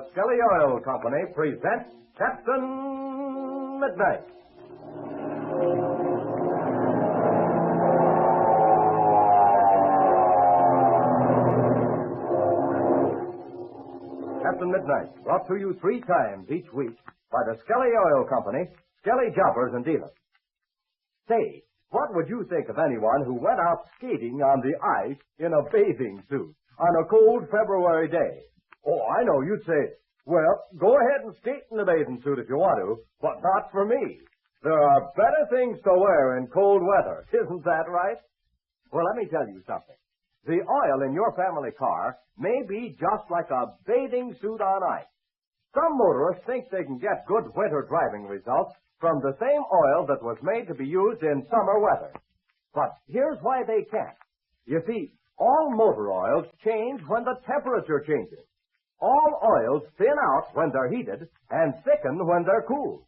the Skelly Oil Company presents Captain Midnight. Captain Midnight, brought to you 3 times each week by the Skelly Oil Company, Skelly Jobbers and Dealers. Say, what would you think of anyone who went out skating on the ice in a bathing suit on a cold February day? Oh, I know, you'd say, well, go ahead and skate in the bathing suit if you want to, but not for me. There are better things to wear in cold weather. Isn't that right? Well, let me tell you something. The oil in your family car may be just like a bathing suit on ice. Some motorists think they can get good winter driving results from the same oil that was made to be used in summer weather. But here's why they can't. You see, all motor oils change when the temperature changes. All oils thin out when they're heated and thicken when they're cooled.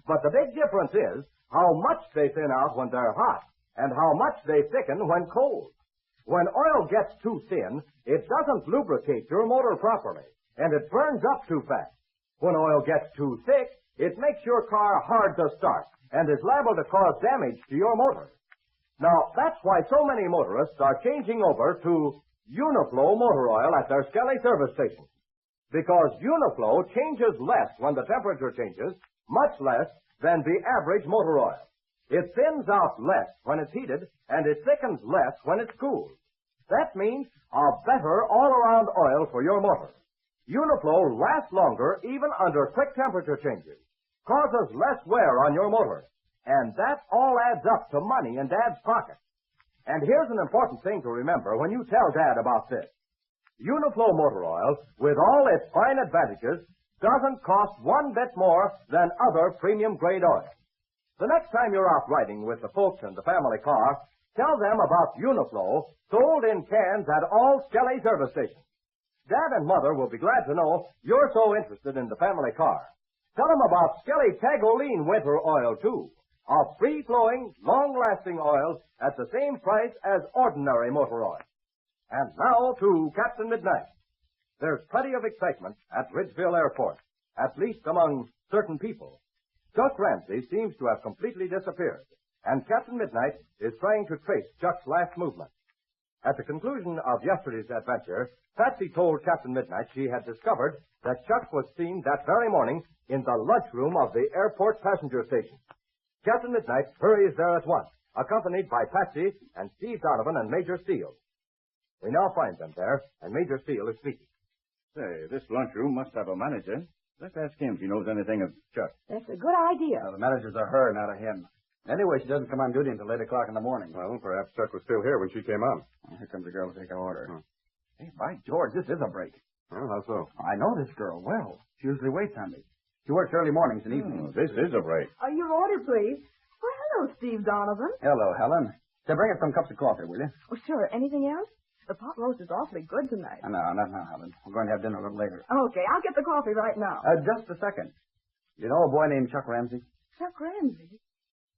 But the big difference is how much they thin out when they're hot and how much they thicken when cold. When oil gets too thin, it doesn't lubricate your motor properly, and it burns up too fast. When oil gets too thick, it makes your car hard to start and is liable to cause damage to your motor. Now, that's why so many motorists are changing over to Uniflow motor oil at their Skelly service stations. Because Uniflow changes less when the temperature changes, much less than the average motor oil. It thins out less when it's heated, and it thickens less when it's cooled. That means a better all-around oil for your motor. Uniflow lasts longer even under quick temperature changes, causes less wear on your motor, and that all adds up to money in Dad's pocket. And here's an important thing to remember when you tell Dad about this. Uniflow motor oil, with all its fine advantages, doesn't cost one bit more than other premium-grade oil. The next time you're out riding with the folks in the family car, tell them about Uniflow, sold in cans at all Skelly service stations. Dad and Mother will be glad to know you're so interested in the family car. Tell them about Skelly Tagoline winter oil, too. A free-flowing, long-lasting oil at the same price as ordinary motor oil. And now to Captain Midnight. There's plenty of excitement at Ridgeville Airport, at least among certain people. Chuck Ramsey seems to have completely disappeared, and Captain Midnight is trying to trace Chuck's last movement. At the conclusion of yesterday's adventure, Patsy told Captain Midnight she had discovered that Chuck was seen that very morning in the lunchroom of the airport passenger station. Captain Midnight hurries there at once, accompanied by Patsy and Steve Donovan and Major Steele. We now find them there, and Major Steele is speaking. Say, this lunchroom must have a manager. Let's ask him if he knows anything of Chuck. That's a good idea. The manager's a her, not a him. Anyway, she doesn't come on duty until 8 o'clock in the morning. Well, perhaps Chuck was still here when she came on. Well, here comes the girl to take our order. Hey, by George, this is a break. Well, how so? I know this girl well. She usually waits on me. She works early mornings and evenings. This is a break. Your order, please. Well, hello, Steve Donovan. Hello, Helen. Say, bring us some cups of coffee, will you? Oh, sure. Anything else? The pot roast is awfully good tonight. No, not now, Helen. We're going to have dinner a little later. Okay, I'll get the coffee right now. Just a second. You know a boy named Chuck Ramsey? Chuck Ramsey?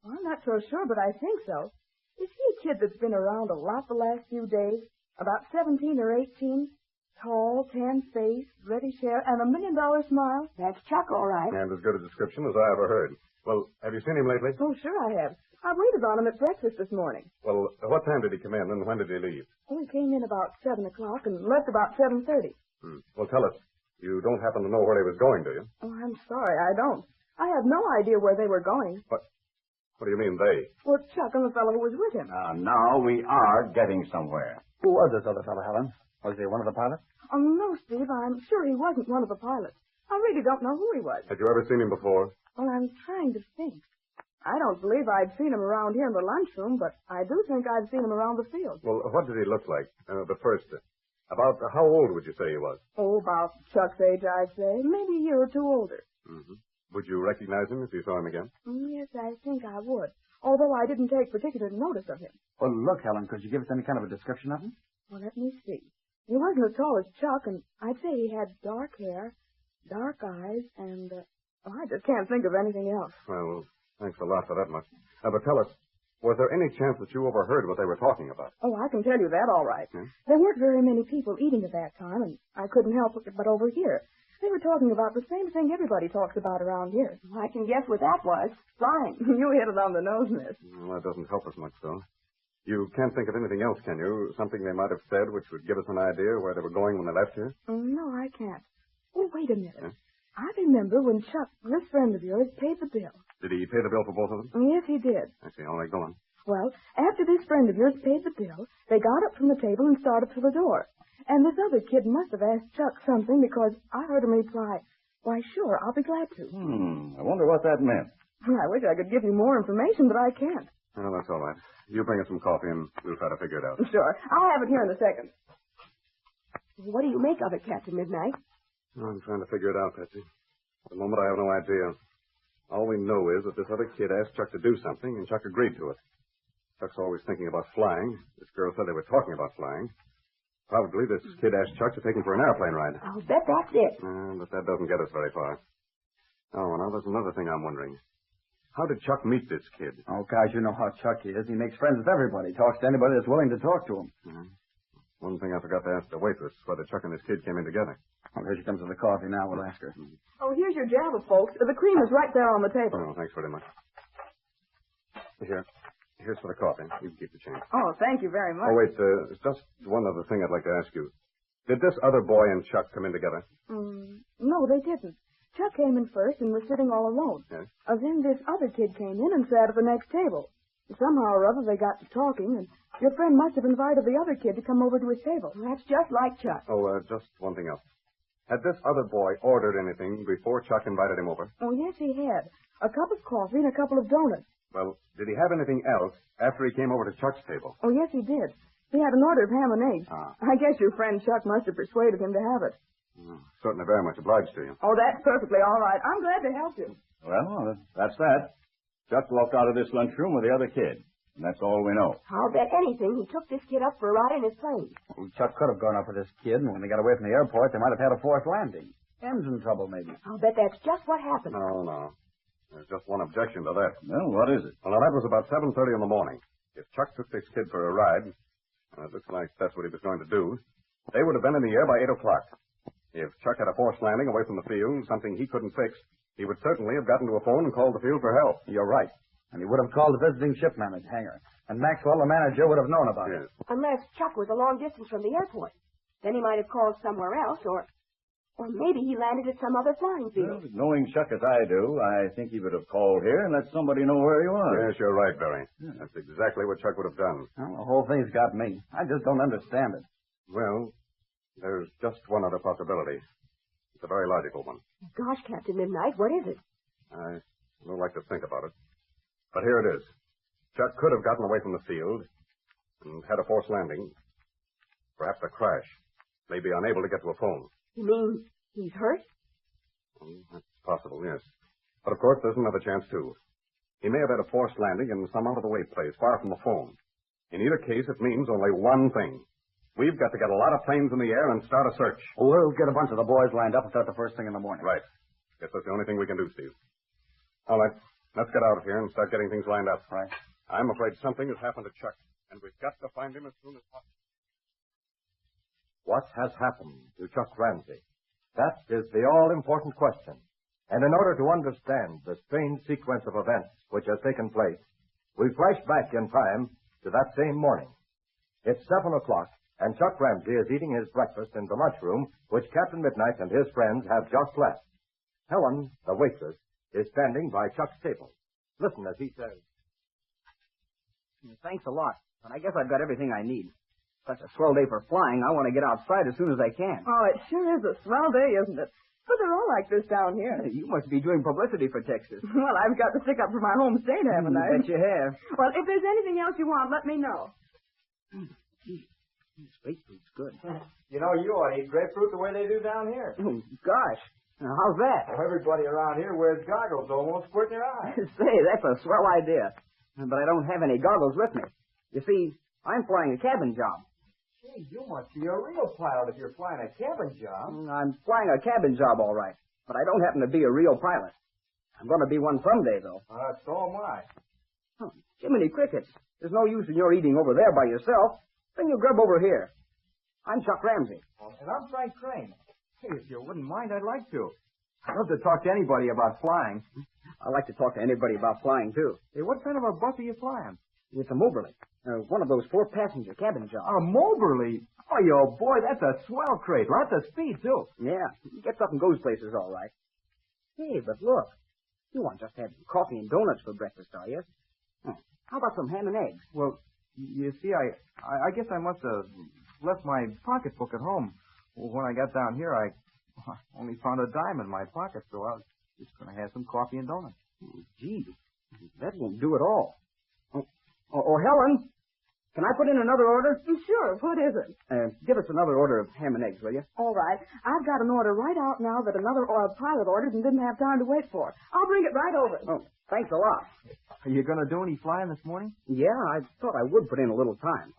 Well, I'm not so sure, but I think so. Is he a kid that's been around a lot the last few days? About 17 or 18? Tall, tan-faced, reddish hair, and $1 million smile? That's Chuck, all right. And as good a description as I ever heard. Well, have you seen him lately? Oh, sure I have. I waited on him at breakfast this morning. Well, what time did he come in and when did he leave? Oh, he came in about 7 o'clock and left about 7:30. Well, tell us. You don't happen to know where he was going, do you? Oh, I'm sorry, I don't. I have no idea where they were going. What do you mean, they? Well, Chuck and the fellow who was with him. Now we are getting somewhere. Who was this other fellow, Helen? Was he one of the pilots? Oh, no, Steve, I'm sure he wasn't one of the pilots. I really don't know who he was. Had you ever seen him before? Well, I'm trying to think. I don't believe I'd seen him around here in the lunchroom, but I do think I'd seen him around the field. Well, what did he look like? But first, about how old would you say he was? Oh, about Chuck's age, I'd say. Maybe a year or two older. Mm-hmm. Would you recognize him if you saw him again? Yes, I think I would. Although I didn't take particular notice of him. Well, look, Helen, could you give us any kind of a description of him? Well, let me see. He wasn't as tall as Chuck, and I'd say he had dark hair, dark eyes, and, I just can't think of anything else. Well, thanks a lot for that much. But tell us, was there any chance that you overheard what they were talking about? Oh, I can tell you that all right. There weren't very many people eating at that time, and I couldn't help but overhear. They were talking about the same thing everybody talks about around here. I can guess what that was. Flying. You hit it on the nose, miss. Well, that doesn't help us much, though. You can't think of anything else, can you? Something they might have said which would give us an idea where they were going when they left here? No, I can't. Oh, wait a minute. Yeah? I remember when Chuck, this friend of yours, paid the bill. Did he pay the bill for both of them? Yes, he did. I see. All right, go on. Well, after this friend of yours paid the bill, they got up from the table and started for the door. And this other kid must have asked Chuck something because I heard him reply, "Why, sure, I'll be glad to." I wonder what that meant. I wish I could give you more information, but I can't. Well, that's all right. You bring us some coffee and we'll try to figure it out. Sure. I'll have it here in a second. What do you make of it, Captain Midnight? I'm trying to figure it out, Patsy. At the moment, I have no idea. All we know is that this other kid asked Chuck to do something, and Chuck agreed to it. Chuck's always thinking about flying. This girl said they were talking about flying. Probably this kid asked Chuck to take him for an airplane ride. I'll bet that's it. But that doesn't get us very far. Oh, now there's another thing I'm wondering. How did Chuck meet this kid? Oh, gosh, you know how Chuck is. He makes friends with everybody. Talks to anybody that's willing to talk to him. One thing I forgot to ask the waitress, whether Chuck and his kid came in together. Well, here she comes with the coffee now. We'll ask her. Oh, here's your Java, folks. The cream is right there on the table. Oh, thanks very much. Here's for the coffee. You can keep the change. Oh, thank you very much. Oh, wait, just one other thing I'd like to ask you. Did this other boy and Chuck come in together? No, they didn't. Chuck came in first and was sitting all alone. Yes? Then this other kid came in and sat at the next table. Somehow or other they got to talking, and your friend must have invited the other kid to come over to his table. That's just like Chuck. Oh, just one thing else. Had this other boy ordered anything before Chuck invited him over? Oh, yes, he had. A cup of coffee and a couple of donuts. Well, did he have anything else after he came over to Chuck's table? Oh, yes, he did. He had an order of ham and eggs. I guess your friend Chuck must have persuaded him to have it. Certainly very much obliged to you. Oh, that's perfectly all right. I'm glad to help you. Well, that's that. Chuck walked out of this lunchroom with the other kid, and that's all we know. I'll bet anything he took this kid up for a ride in his plane. Well, Chuck could have gone up with this kid, and when they got away from the airport, they might have had a forced landing. Engine trouble, maybe. I'll bet that's just what happened. No. There's just one objection to that. Well, what is it? Well, now, that was about 7:30 in the morning. If Chuck took this kid for a ride, and it looks like that's what he was going to do, they would have been in the air by 8 o'clock. If Chuck had a forced landing away from the field, something he couldn't fix, he would certainly have gotten to a phone and called the field for help. You're right. And he would have called the visiting ship manager, hangar. And Maxwell, the manager, would have known about it. Unless Chuck was a long distance from the airport. Then he might have called somewhere else, or maybe he landed at some other flying field. Well, knowing Chuck as I do, I think he would have called here and let somebody know where he was. Yes, you're right, Barry. That's exactly what Chuck would have done. Well, the whole thing's got me. I just don't understand it. Well, there's just one other possibility. It's a very logical one. Gosh, Captain Midnight, what is it? I don't like to think about it. But here it is. Chuck could have gotten away from the field and had a forced landing. Perhaps a crash. Maybe unable to get to a phone. You mean he's hurt? That's possible, yes. But of course, there's another chance, too. He may have had a forced landing in some out-of-the-way place, far from the phone. In either case, it means only one thing. We've got to get a lot of planes in the air and start a search. We'll get a bunch of the boys lined up and start the first thing in the morning. Right. Guess that's the only thing we can do, Steve. All right. Let's get out of here and start getting things lined up. Right. I'm afraid something has happened to Chuck, and we've got to find him as soon as possible. What has happened to Chuck Ramsey? That is the all-important question. And in order to understand the strange sequence of events which has taken place, we flash back in time to that same morning. It's 7 o'clock, and Chuck Ramsey is eating his breakfast in the lunchroom which Captain Midnight and his friends have just left. Helen, the waitress, is standing by Chuck's table. Listen as he says. Thanks a lot, but I guess I've got everything I need. Such a swell day for flying, I want to get outside as soon as I can. Oh, it sure is a swell day, isn't it? But they're all like this down here. You must be doing publicity for Texas. Well, I've got to stick up for my home state, haven't I? Bet you have. Well, if there's anything else you want, let me know. This grapefruit's good. You know, you ought to eat grapefruit the way they do down here. Oh, gosh. Now, how's that? Well, everybody around here wears goggles, so it won't squirt in their eyes. Say, that's a swell idea. But I don't have any goggles with me. You see, I'm flying a cabin job. Gee, you must be a real pilot if you're flying a cabin job. I'm flying a cabin job, all right. But I don't happen to be a real pilot. I'm going to be one someday, though. So am I. Huh. Jiminy crickets. There's no use in your eating over there by yourself. Then you grub over here. I'm Chuck Ramsey. And I'm Frank Crane. Hey, if you wouldn't mind, I'd like to. I'd love to talk to anybody about flying. I like to talk to anybody about flying, too. Hey, what kind of a bus are you flying? It's a Moberly. One of those 4-passenger cabin jobs. A Moberly? Oh, yo, boy, that's a swell crate. Lots of speed, too. Yeah, he gets up and goes places all right. Hey, but look. You aren't just having coffee and donuts for breakfast, are you? How about some ham and eggs? Well, you see, I guess I must have left my pocketbook at home. When I got down here, I only found a dime in my pocket, so I was just going to have some coffee and donuts. Gee, that won't do at all. Oh, Helen, can I put in another order? Sure. What is it? Give us another order of ham and eggs, will you? All right. I've got an order right out now that another pilot ordered and didn't have time to wait for. I'll bring it right over. Oh, thanks a lot. Are you going to do any flying this morning? Yeah, I thought I would put in a little time.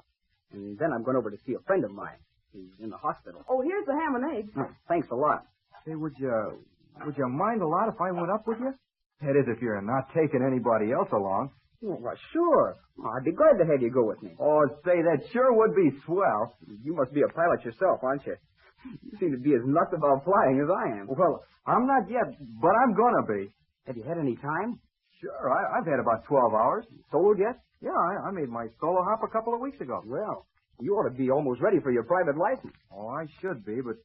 And then I'm going over to see a friend of mine. He's in the hospital. Oh, here's the ham and eggs. Oh, thanks a lot. Say, would you mind a lot if I went up with you? That is, if you're not taking anybody else along. Oh, well, sure. I'd be glad to have you go with me. Oh, say, that sure would be swell. You must be a pilot yourself, aren't you? You seem to be as nuts about flying as I am. Well, I'm not yet, but I'm going to be. Have you had any time? Sure, I've had about 12 hours. Soloed yet? Yeah, I made my solo hop a couple of weeks ago. Well, you ought to be almost ready for your private license. Oh, I should be, but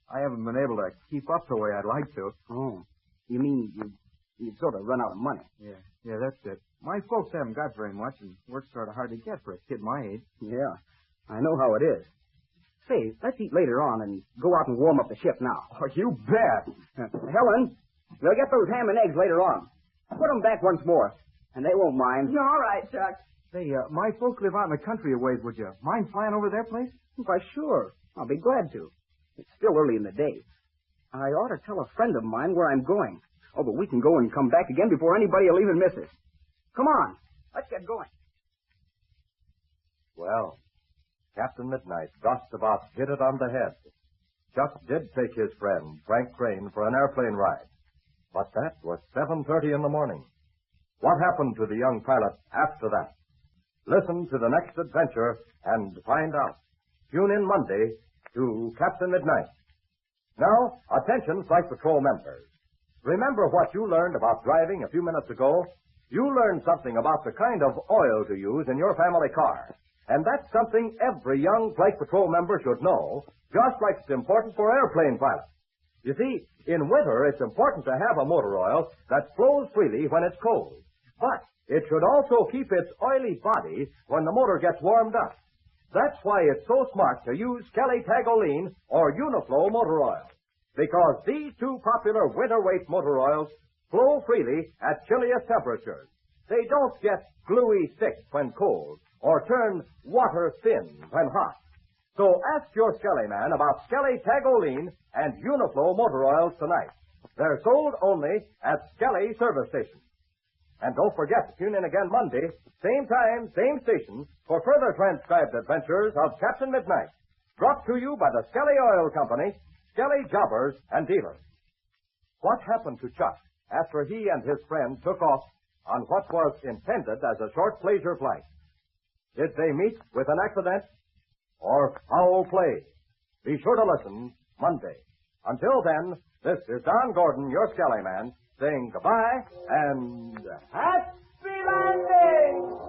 I haven't been able to keep up the way I'd like to. Oh, you mean you'd sort of run out of money? Yeah, that's it. My folks haven't got very much, and work's sort of hard to get for a kid my age. Yeah, I know how it is. Say, let's eat later on and go out and warm up the ship now. Oh, you bet. Helen, we'll get those ham and eggs later on. Put them back once more, and they won't mind. All right, Chuck. Say, my folks live out in the country a ways. Would you mind flying over their place? Why, sure. I'll be glad to. It's still early in the day. I ought to tell a friend of mine where I'm going. Oh, but we can go and come back again before anybody will even miss us. Come on. Let's get going. Well, Captain Midnight just about hit it on the head. Chuck did take his friend, Frank Crane, for an airplane ride. But that was 7:30 in the morning. What happened to the young pilot after that? Listen to the next adventure and find out. Tune in Monday to Captain Midnight. Now, attention, Flight Patrol members. Remember what you learned about driving a few minutes ago? You learned something about the kind of oil to use in your family car. And that's something every young Flight Patrol member should know, just like it's important for airplane pilots. You see, in winter, it's important to have a motor oil that flows freely when it's cold. But it should also keep its oily body when the motor gets warmed up. That's why it's so smart to use Kelly Tagoline or Uniflow motor oil. Because these two popular winter weight motor oils flow freely at chilliest temperatures. They don't get gluey thick when cold or turn water thin when hot. So ask your Skelly man about Skelly Tagoline and Uniflow motor oils tonight. They're sold only at Skelly service stations. And don't forget to tune in again Monday, same time, same station, for further transcribed adventures of Captain Midnight. Brought to you by the Skelly Oil Company, Skelly Jobbers and Dealers. What happened to Chuck after he and his friend took off on what was intended as a short pleasure flight? Did they meet with an accident or foul play? Be sure to listen Monday. Until then, this is Don Gordon, your Skelly man, saying goodbye and happy landing!